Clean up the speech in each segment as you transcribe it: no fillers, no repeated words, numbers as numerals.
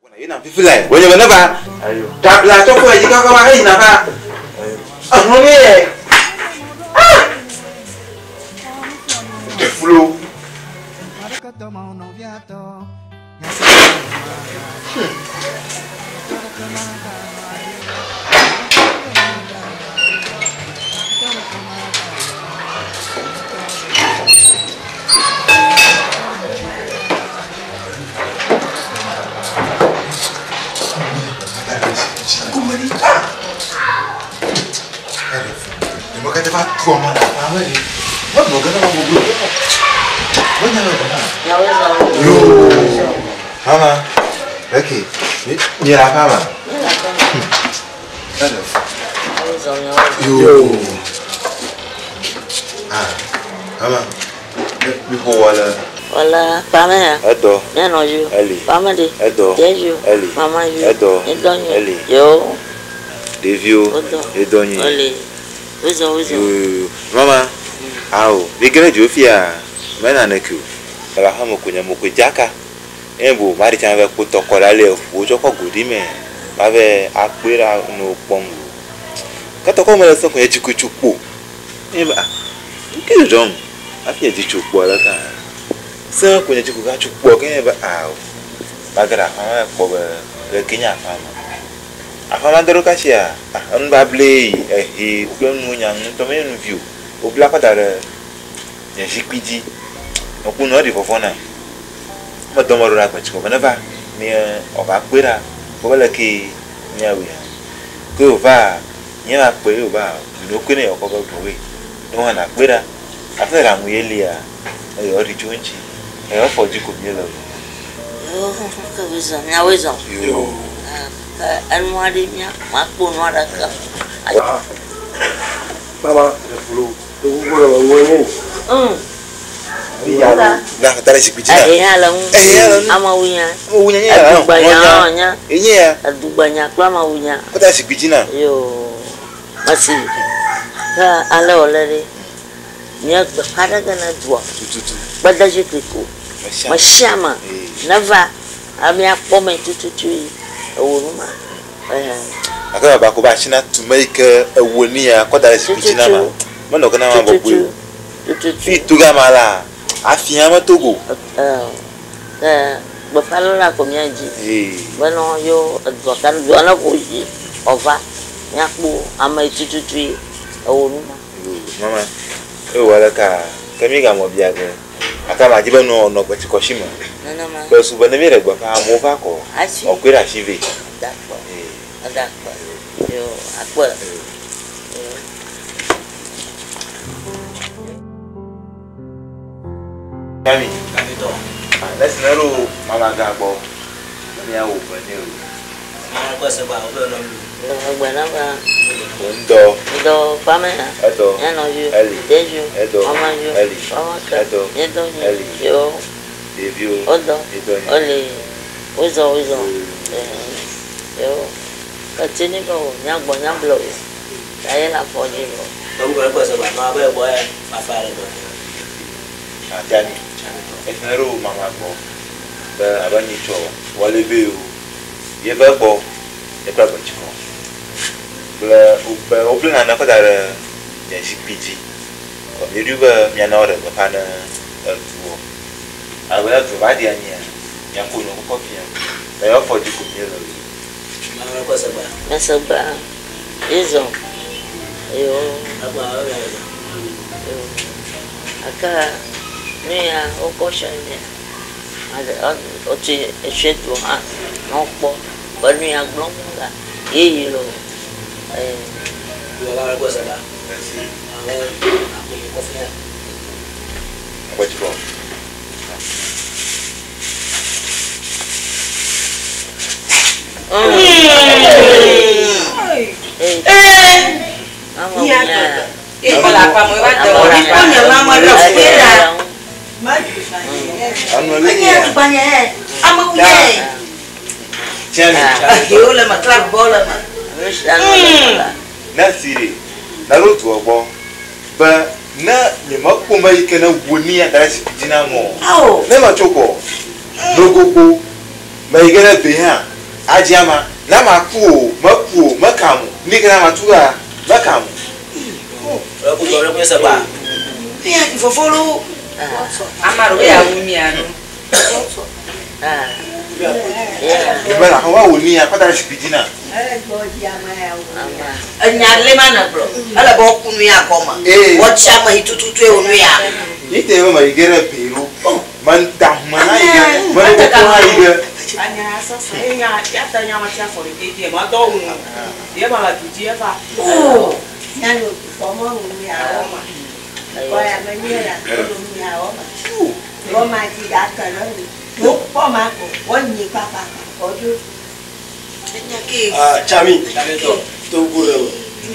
Ina feel like when you never tap la to ko ji ka ka ai na ka no ni the flow Mama, okay. Ni la fama. Yo. Mama. Mi ho wala. Pama ya. Edo. Neno you. Eli. Pama di. Edo. Jeju. Eli. Mama you. Edo. Edonyo. Eli. Yo. Devio. Edonyo. Eli. Wizo. Mama. Ao. Bigere jofia. Mena neku. Ala hamo kunya mukujaka. Embo mari changa kutokola le ojo ko godime. Babe akpera no pombu. Katoko mo so kunya chikuchupo. Eba. Nke jom. Afia jichupo la ka. So kunya chikuga chupo ke ba ao. Bagara fama ko be Kenya fama. Afama dero kashia. An bable e plan no nyang to me no view. Obla pa dare. Ya jikpiji. Okuno di fofona. Ma domoro na kwachiko banava ni oba kwera ko bala ki nyawe ko va nya pe o ba no kwene o ko ba bowe no na kwera afera mu yelia e ori chonchi e o foji ko mielo Yo, ka wizo. Nyawezo. yo Anwadi nya makpo no adaka. Mama, flu. Tu gua ngomongin. ya na tara sikpitina Ama wunya. Wunya nya Adubanya. Enya Adubanya kwa ma wunya. ko ta sikpitina Yo. Masi. Ka ala olere. Nya kada kana dua. tututu Badaje kiko. Mashama. Nava. Ami akpome tututu. Ewonuma. akaba ba ko ba china to make ewoni ya ko ta sikpitina ma mo no kana ma bobu fi tuga mala afia ma togo bafalo ko miaji bano yo advokan doana ko yi ova nyakpo ama tututu ewonuma mama e wala ka kamiga mo biaga akaba jiba no no ko chikoshima nana ma be su bana mere gba ka mo fa ko asi okwera chive adakpa yo akpa Kami, let's know mama gabo. Ni awo bani o. Mama ko se ba o lo lu. Gbana ba Ndo pame edo no you Eli deju edo mama you Eli mama ka edo edo Eli yo devio odo edo ole wizo yo katini ko nyagbo nyamblo aye la foji lo To ko se ba ma ba bo e ma fa re do. Ajani. Efero mama gbo. Be abani cho wale be o. Ye be gbo. E pra bachiko. Be o plan na ko dare ya shipiji. Ko mi ruba mi na ore ba na tuo. Agora tu va di ania. Ya ko no ko pia. Be o foji ko mi lo. Mama ko se ba. nasa ba izo yo Aba o ya. aka Nia okosha ni ada oti echetu ha nopo bani aglonga yeyi lo Yo la ko se ba. Merci. Ale aku ko fia. Bachiko. Ikola pa mo ba do ko nya mama do fera Anu ni ya tubanye ama kunye Chani. yo le ma club bola ma Na siri. Na rotu ogbo. Ba na ye makoma ike na woni ya dara sikijina mo. awo Ne ma choko. Logogo. Ma ige na be ha. Ajama, Lama Pu, Mapu, Makamu, Nikama Tua, Makamu. Aku jual punya sebab. Iya, di follow. Amaru ya umianu. Gimana kamu unia apa dari sepijina? Nyale mana bro? Ala bawa kunuya koma. Whatsapp mah itu tutu unuya. Itu emang mah igera biru. Mantap mana iga? Mana kau iga? Anya sasa nya yata nya macam fori dia mah tahu. Dia malah dia apa? Oh, Nyalo semua unuya oma. Kaya menyela unuya oma. Oma tidak kalau lupa mako, wani papa, ojo. nyaki. Chami. Kami tu. Tu guru.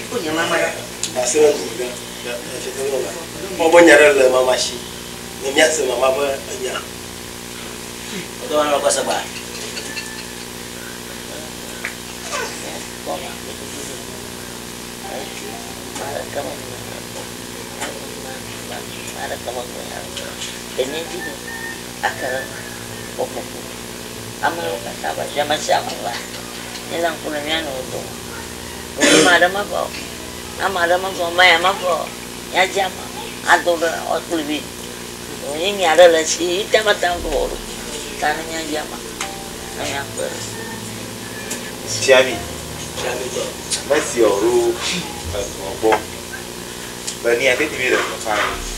Punya mama ya. Asal tu kan. Cerita orang. Mau nyara le mama si. Nemyak se mama apa nya. Itu orang apa sebab? Ini juga akar pokokku. Amal kata apa? Sama-sama lah. Ini lang punanya nuto. Kung ada apa? Ama ada apa? Maya apa? Ya jama. Atur lebih. Ini ada lagi. Tamat-tamat baru. Tanahnya jama. Yang ber. Siami. Kami tu. Masih orang ngomong. Bani ada di mana kau?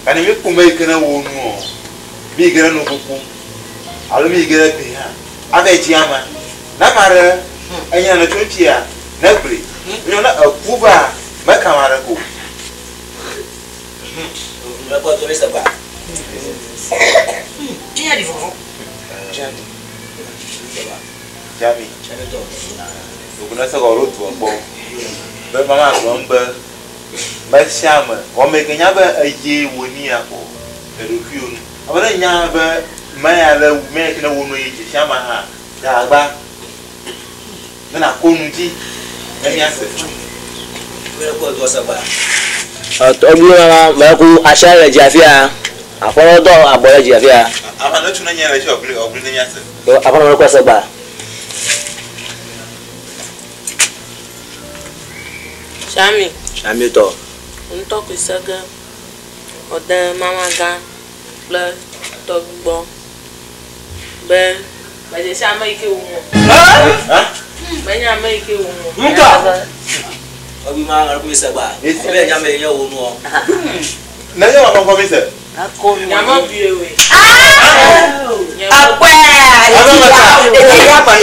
Kan ini kumai kena wonu. Migra no buku. Alu migra pihak. Ada ciama. Namara. Anya na tuntia. Nabri. Ini na kuba. Makamara ku. Apa tu sebab? Dia di foto. Jami. Jami. Jami tu. Bukuna sekolah tu apa? Bermama gomba. Bashama. Wame kenya ba aje woni ako. Erukiun. Abana nya ba maya la me kina wono yi shama ha. Da ba. Na konuji. Emi ase. Apa tu sebab? Obi ma ku ashara jafia. Aforo do aboya jafia. Ama no tuna nya la shi obli na nya ase. Do aforo ma ku saba. Chami to. Untuk isaga, ada mama gan, plus togbo, ben, banyak sama ike ungu. Banyak sama ike ungu. Muka. Abi mana aku sebab? Abi jami nya unu. Na yo apa kau bisa? Aku Nyama biwe. Apa? Dia apa?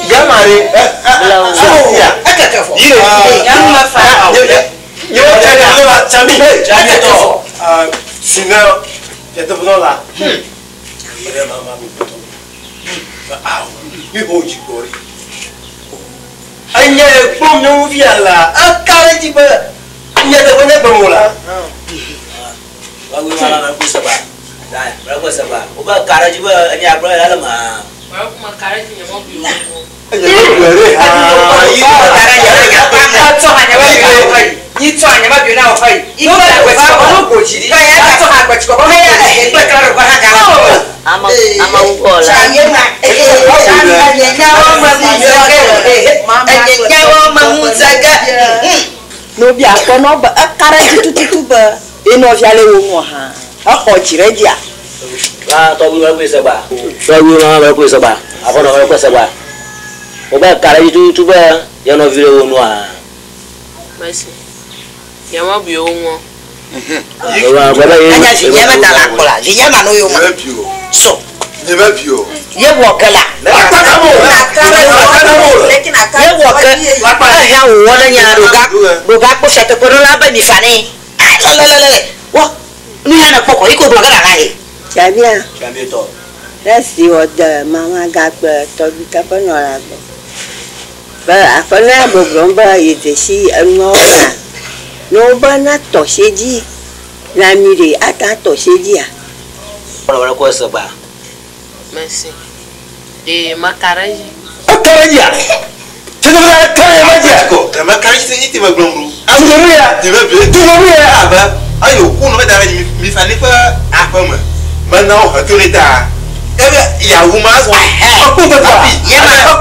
Gamari. Iya. Yang mafa. Yo jadi apa Chami? Chami tu. Sina kita pernah lah. Mereka mama betul. Ah, ni hoji kori. Anya pun nuvia lah. Akar jiba. Anya dah banyak bermula. Abi mana aku sebab? Dah, berapa sebab? Ubah cara juga ni apa dalam ah. Aku makan aja nyama biwe. ama ukola. No bia kono ba akara tutu ba eno fiale wo mo ha akọ chire dia Ah, tu aku sebab. Obi ma ku saba. Aforo ma ku saba. Oba kara itu ba ya no vile wonu a. Basi. Nyama biwe ungu. Oba baba ye. anya si nyama talakola si nyama no yo ma so Nyama bio. ye wo kala ye wo ka ha wo na nya ruga ko sete ko la ba ni fani la wa ni ana poko iko do kala ngai Jamia, Kami tu. resi wada mama gakbe tobi kapanora bo. Ba afana bo gromba yedesi anona. No bana to seji. La mire attends chez dia. Para ko sa ba. Merci. De makaraji. Akaraja. Tena akaraja ko. Makaraji c'est ite maglomru. Amdoria. Tu veux bien? Tu veux bien? Aba. Ayo, kuno me dara mi fani fa afama. Maintenant on retourne ta. Ebe ya woman so. Akuta pa. Yema.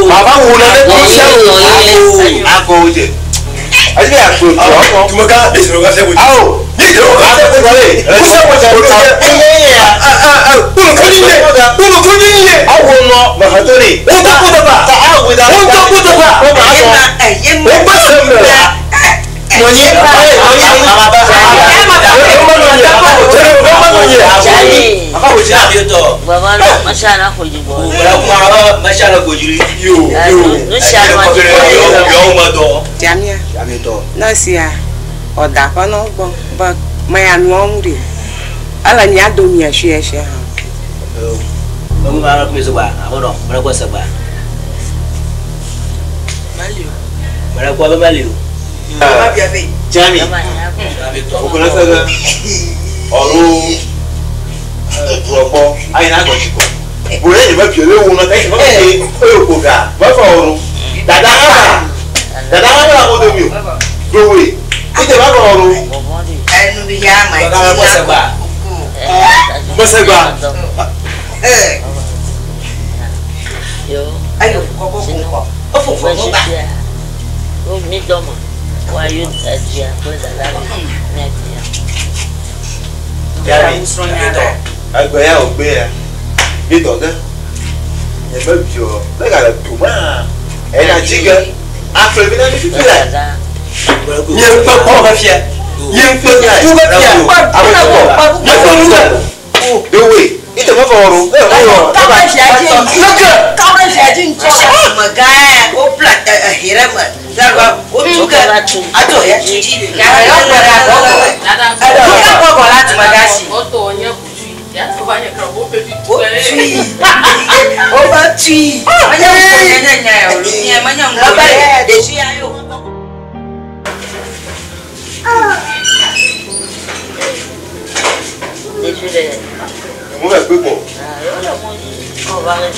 Baba wona le ko se Ako je. Aje ako. Tumaga esoro ga se wo. Awo. Ni jo ga se wo le. Ku se wo ja. Kuno kunye. Awo no ma hatore. Kuta pa. Ta awo da. Kuta pa. Ko ma so. Yema. Ko se mo. Monye Jami. Okuna saga. Oro. Ropo. Ai na go chiko. Bure ni ma piele wo no tai ma ke o ko ga. Ba fa oro. Dada ha. Dada ha na mo do mi. Do we. Ite ba ko oro. Enu bi ya ma. Dada ko sa ba. Ba se ba. Yo. Ayo ko. Ofu fo mo ba. Oh, me doma. Why you dia ko da la ne dia. Jami. Agba ya ogbe ya. Bi to ga. Ye ba bio. Le ga la tuma. E na jiga. Afro bi na mi fi la. Ye pa ko ba fia. Ye fa tu ba fia. Abo. Ye fa lu. Do we. Ite ma fa oro. Ka ba fia jin cho ma ga o plat hira ma. Zarwa o tuga ato ya chiji. Ya ya ko ko la tuma ga si. O to nya buju. Ya to ba nya kra bo pe bi tu. O ba tui. Manya ko nya ya o lu nya manya ko ba de si ayo. Déjule. Mo ba pe po. Ah, yo la mo ni. O ba le.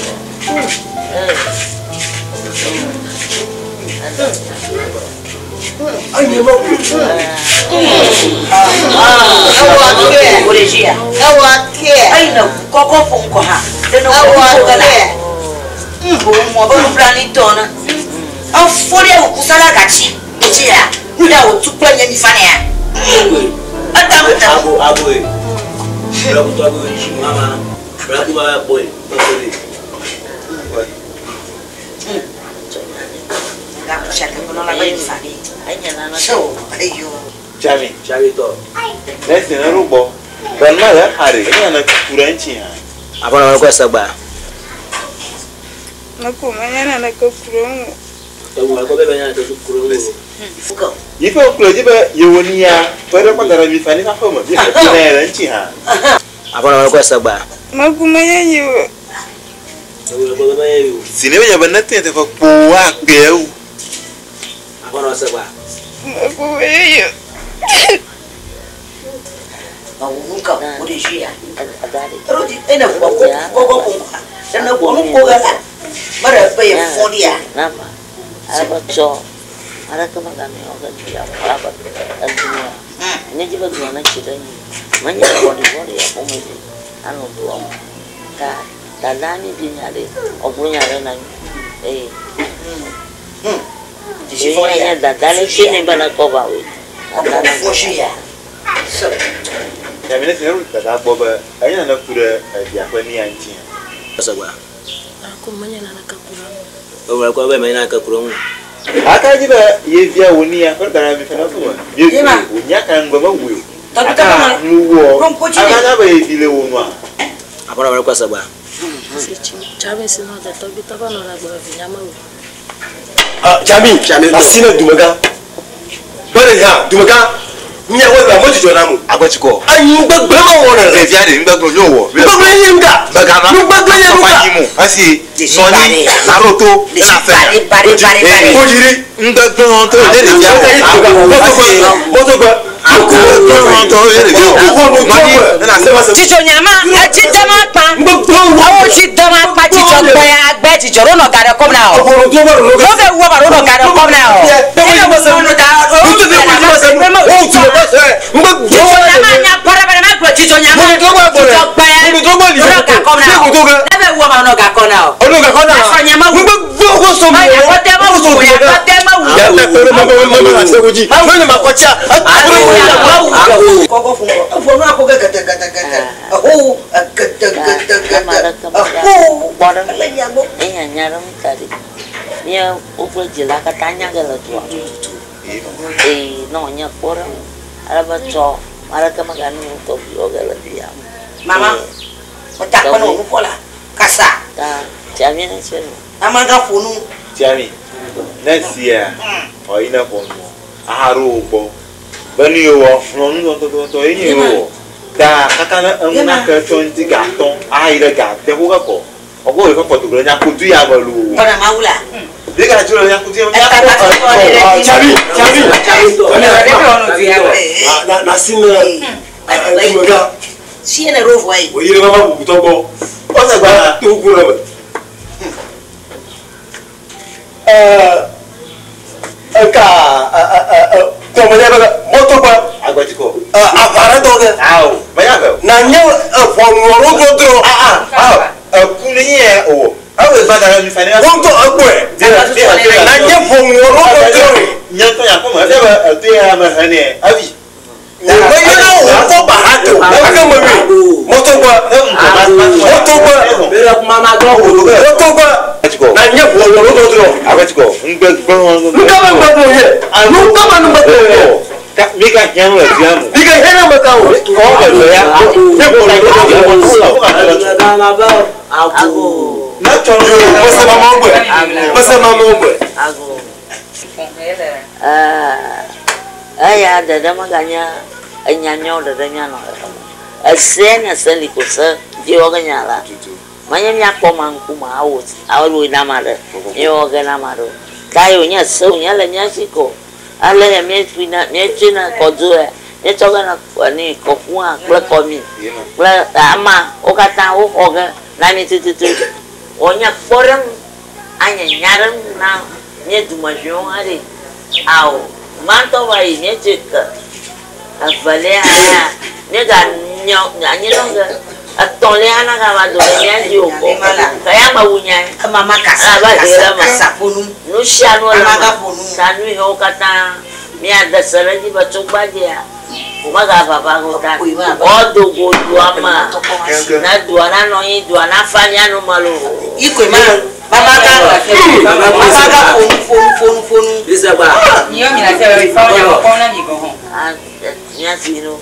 Ai ma ku. Ai na koko fonko ha. Teno ko gala. Mbo mo ba plani tona. Afore o kusala gachi. Tia. Nda o tupanya mi fane ya. Abo e. Bra ku to abo ji mama. Bra ku ba boy. Jami. Jami to. Nesi na rubo. Ben ma ya hari. Ni na kuranchi ha. Apa ko sa ba. Nako manyana na ko kurongo. Ewu ko be banya to kuro. Yipe oklo jibe yewonia. Pero kwa dara mi fani fa foma. Ni na ranchi ha. Apa ko sa ba. Nako manyanyo. Ewu ko be banya yu. Sinebe ya banate te fa poa peu. Apa sa ba. Nako manyanyo. Nunca pude ir. Adari. Terus ena koko tena ko gala. Mara pe fodia. Nama. Apa cho. Ada kemagame oga dia apa. Antunya. Ini juga gimana ceritanya. Manya body ya pomedi. Anu tuam. Ka dalani dinyare. Opunya rena. Di sini dadale sini bana ko bawe. Adana foshia. So Ya mine se ru da boba. Anya na kura dia kwa ni anchi. Sa ba. Ako manya na nakakurango. Ewu ko be manya ka kuro. Aka jibe ye via wonia ko dara mi fana fuma. Ye wonia kan ngoma wuyo. Aka nuwo. Aka na ba ye dile wonwa. Apa ko sa ba. Sichi. Chabe sino da to bi to ba no la gba vinyama wo. Jami, asina dumaga. Bale ha, dumaga. Nya wa ba mo jijo na mu. Agwachiko. Ai yin gbagbe ma wona le via de ngba gbo wo gbagbe yin ga bagana gbagbe yin fa ga yimu asi noni naruto na fe ko jiri ngba gbo to le via moto gba Chicho nyama, chicho mapa. Awo chicho mapa, chicho gbaya agbe chicho rono gare kom na o. Lo fe wo ba rono gare kom na o. Ele wo so no da o. Chicho nyama nya para para ma gro chicho nyama. Chicho gbaya rono gare kom na o. Ele wo ba rono gare kom na o. Ono ga kona. Chicho nyama wo go so mo. Ko te ma wo ya ko te ma wo. Ya te pero mo na se goji. Mo ni ma ko cha. Koko fungo. Fungo ako ga gata. Oh, nyaram tadi. Nia upul jela katanya kalau tua. Nonya korang. Ada baca. Mereka makan untuk yoga dia. Mama, otak penuh pola. Kasa. Jami ni sih. Nama ga funu. Jami. Nesia. Oh ina kono. Aharu bo. Bani yo, nonu to ini yo. Da kakana amuna ka tonti gaton. Aire ga te ho ga ko. Ogo e ko to nya kutu ya balu. Pada maula. Dia jual yang kutu ya. Jami. Na sina. Si ene rovo ai. O yire mama bu to go. O sa gba to ku ro. Como ya moto ba Agotiko. Apara to ga. Au, banyak ke? Nanya fonworo godro. Kuni ye o. Awe bada ni fani. Wonto agwe. Nanya fonworo godro. Nyato ya kuma da ba ya ma hane. Abi. Wayana wonto ba hato. Aka mami. Moto ba. Moto ba. Bera kuma ma go ho. Moto ba. Nanya fonworo godro. Agotiko. Ngaba ngaba ye. Anu kama ngaba. Mika nyang le diamu. Diga hena makao. Ko ba lo ya. Ne ko la Aku. Na chonjo. Masa mama ngwe. Aku. Ayah ada makanya nyanyo ada nyano. Asenya selikusa jiwa kenyala. Manya nyako mangku mau. Awal nama ada. Yo ke nama ada. Kayunya saunya lenya siko. Ale ya miechina kozue. Nyechoga na ni kokua kula komi. Kula ama okata oga nami tututu. Onya porang anya nyaram na nyetu majon ari. Au manto vai nyechika. Avale aya nega nyanyonga. Atole ana kama dole yoko. Kaya mawunya Mama kasa. Kasa punu. Nushano Amaga punu. Tanu ho kata mi ada saraji bacok baja. Umaga baba kota. Odo go duama. Na duana no yi duana fanya no malu. Iko ma. Mama ga. Mama ga punu. Bisa ba. Niyo mina sewe fanya ko na ni ko ho. Nya sino.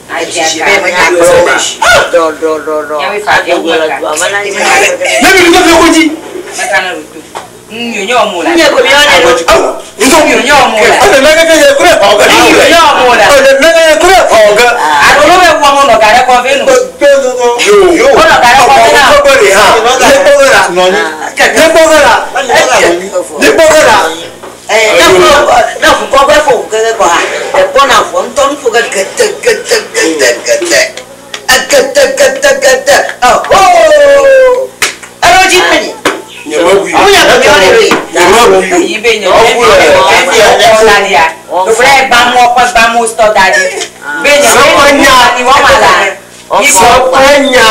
Do. Yawi fa ke Aduh dua mana ni. Nabi ni ko koji. Makana rutu. Nyonyo mula. Nya ko bione. Nyonyo mula. Ada naga ke ko re oga. Nyonyo mula. Ada naga ko re oga. Ado lo be wa mo no gare ko venu. Yo. Ko no gare ko venu. Ko re ha. Ne bogara. Na fu ko ba fu ke ko ha. E bona fu ton fu ga gete. Oh. Aro jipani. Oya ko bione re. Ibe nyo. Fre ba mo ko ba mo sto dadi. Be nyo ni wa mala. Sopanya.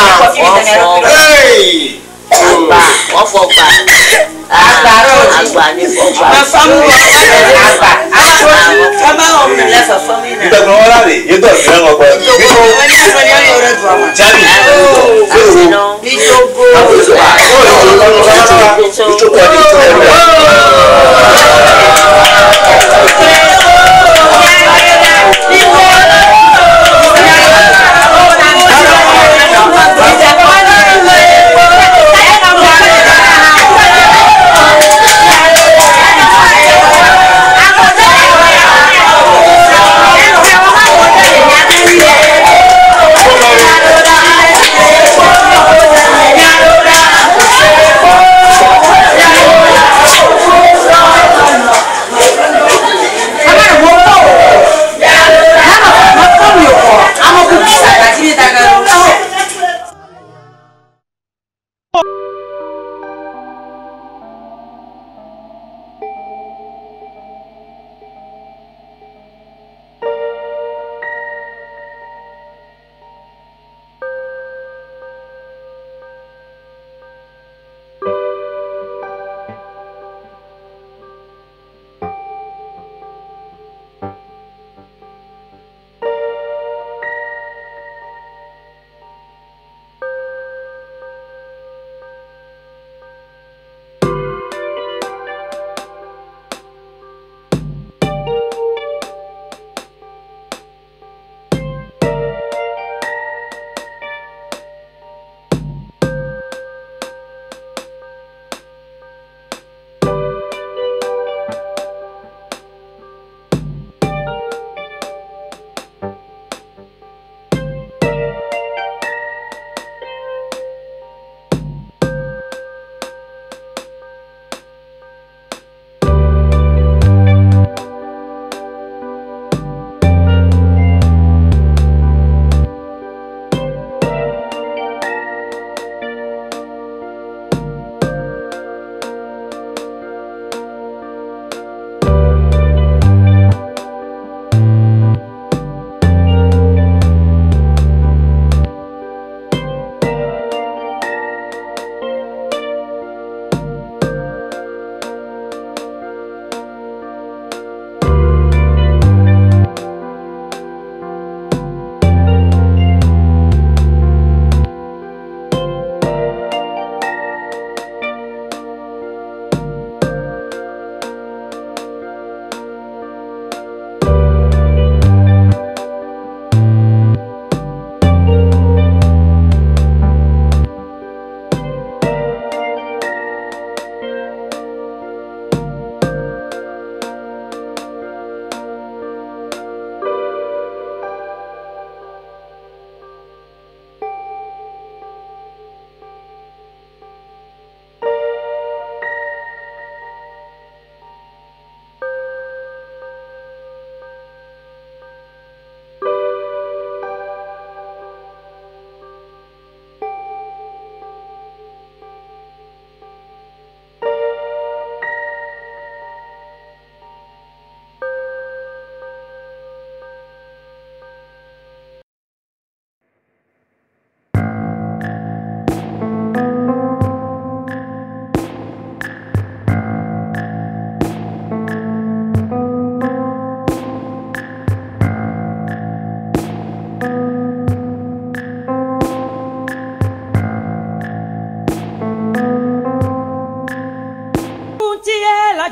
Hey. Ofoba. Agba ni foba. Ma famu agba. Kama o mi la fa famu na. Kita kono la re. Yeto se ngo ko. Jami. Asino. Bijogo.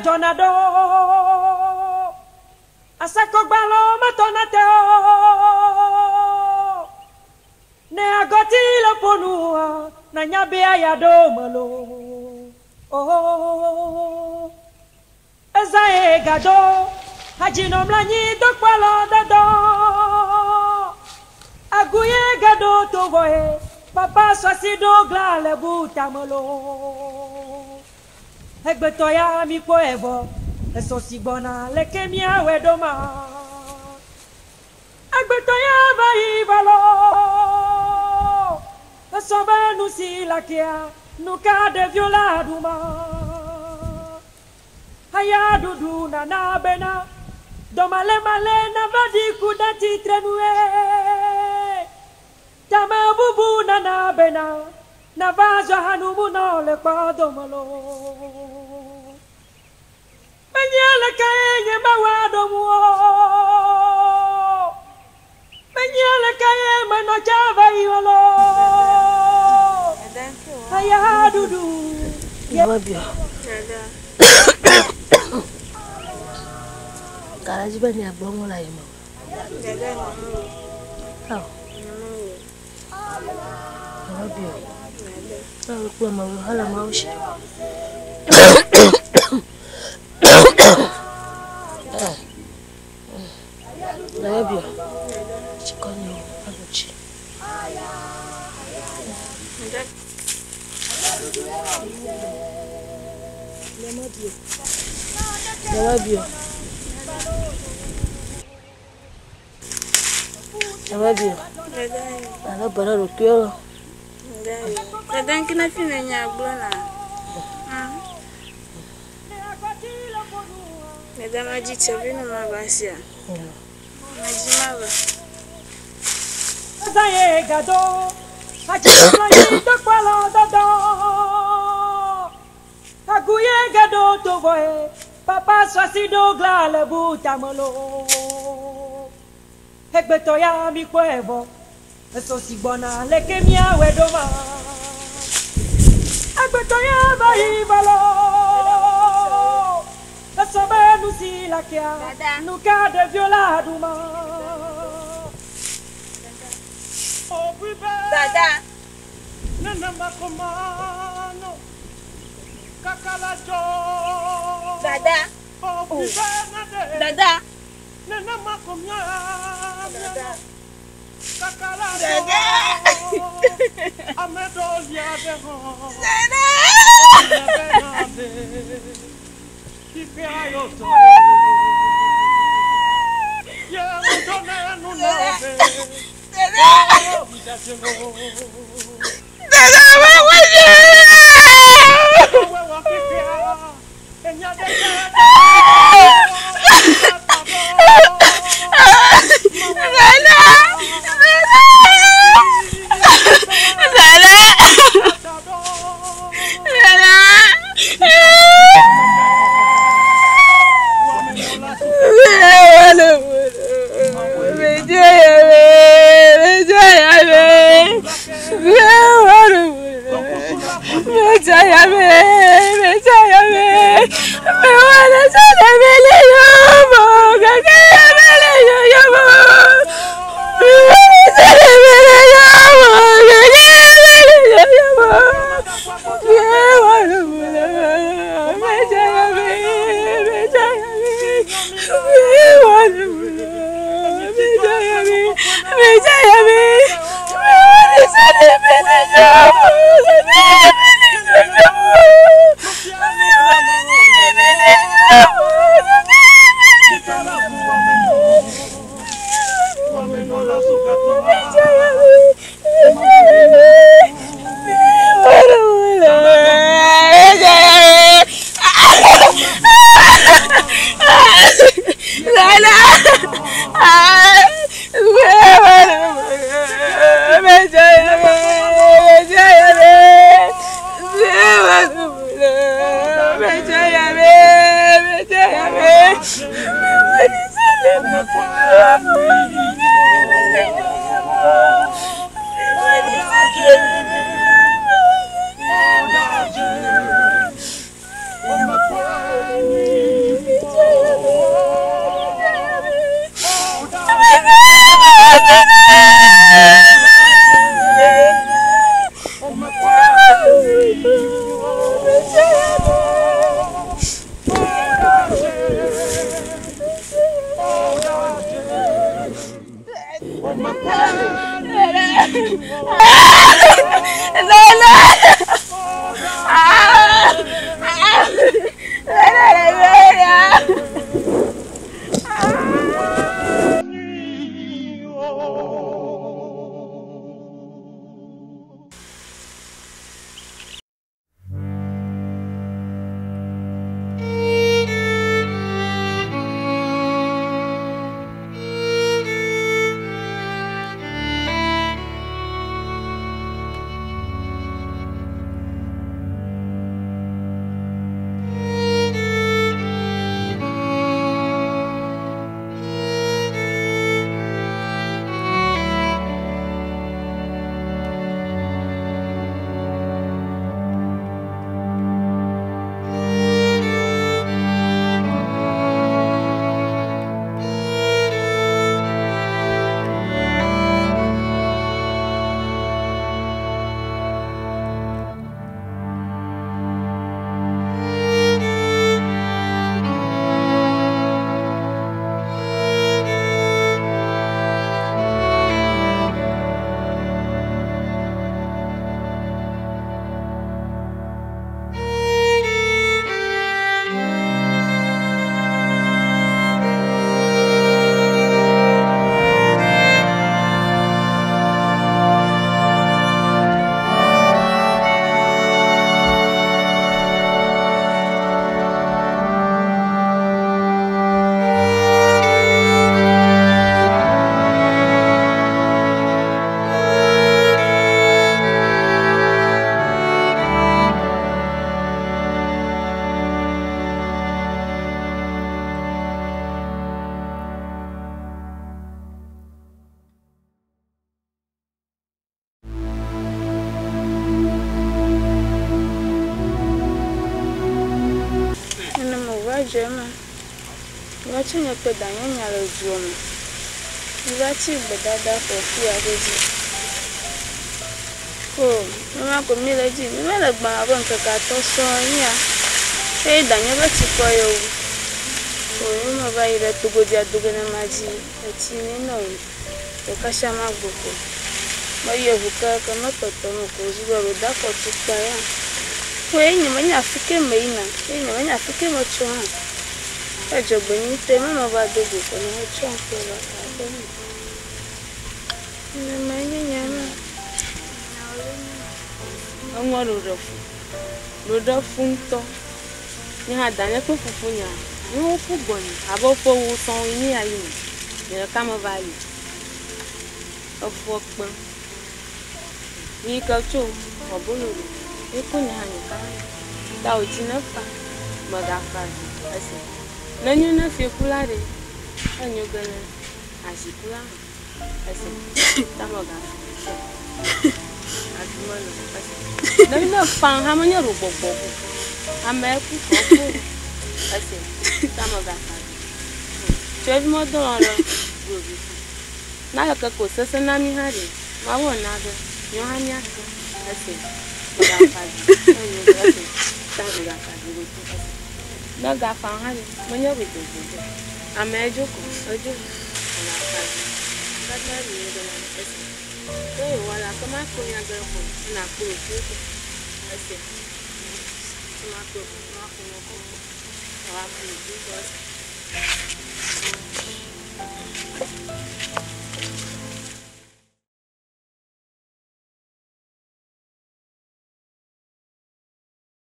jonado asako gbalo matonate ne agoti lo ponua na nyabe ayado malo oh ezae gado hajino mlanyi dokpalo dado aguye gado tovoe papa swasido gla le butamolo egbeto ya mi po evo eso sigbona leke mi awedoma egbeto ya vai valo eso benu si lakia nuka de viola duma haya dudu na bena domale male na vadi kudati trenue tama bubu na bena na vaja hanumu no le padomalo menyala kaye mawado mo menyala kaye mano chava iolo haya dudu Babio Karaji bani abongo la yemo Babio Sawa kwa mahala maushi Babio Chikonyo abuchi Babio Ana bara rokiolo Dadan kina fina nya blona. Dadan aji chabino mabasia. Majimaba. Zaye gado hajino dokpalo dado aguye gado tovoe papa swasido gla le butamolo egbeto ya mi po evo eso sigbona leke mi awedoma egbeto ya vai valo eso benu si lakia nuka de viola duma Dada nana makomano kakalajo Dada Dada nana makomano kakalajo Dada amedolia de ho Dada kipe ayoto ye utone nuno jema. Wacha nyepe danya nyalo juoma. Niwachi bedada kofi abeji. Oh, mama ko mile ji, mele gba abon kaka to so yin a. E danya be ti ko yo. Oh, mo ba ire to goja dogo na maji, e ti ni no. E ka sha ma gboko. Mo ye huka ka ma toto mo ko zuwa ro da ko ti pa ya. Ko yin mo nya fike me ina, yin mo nya fike mo cho ha. E jogbe ni te mama ba dogo ko no cho ko la ka ko ni. Ni ma nya Onwa rodofu nto ni ha danye pe fufu nya ni o fu gboni abo fo wo son ni ayi ni ka mo vali ofo pon ni ka cho obolo e ko ni ha ni ka ta o ti na fa mo ga fa ase na nyu na fi kula de anyu gana asikula ase ta mo ga adumalo ase na fan ha manya robobo ameku kopo ase tamaga chevi modo ro gobi na ka ko sese na mi hari ma wona do yo hanya ase ga faji ase tamaga faji na ga fan hari manya robobo amejo ko ojo na faji kada ni do na ase wala kama kunya gapo na kuku ase kama kuku na kuku wa kuku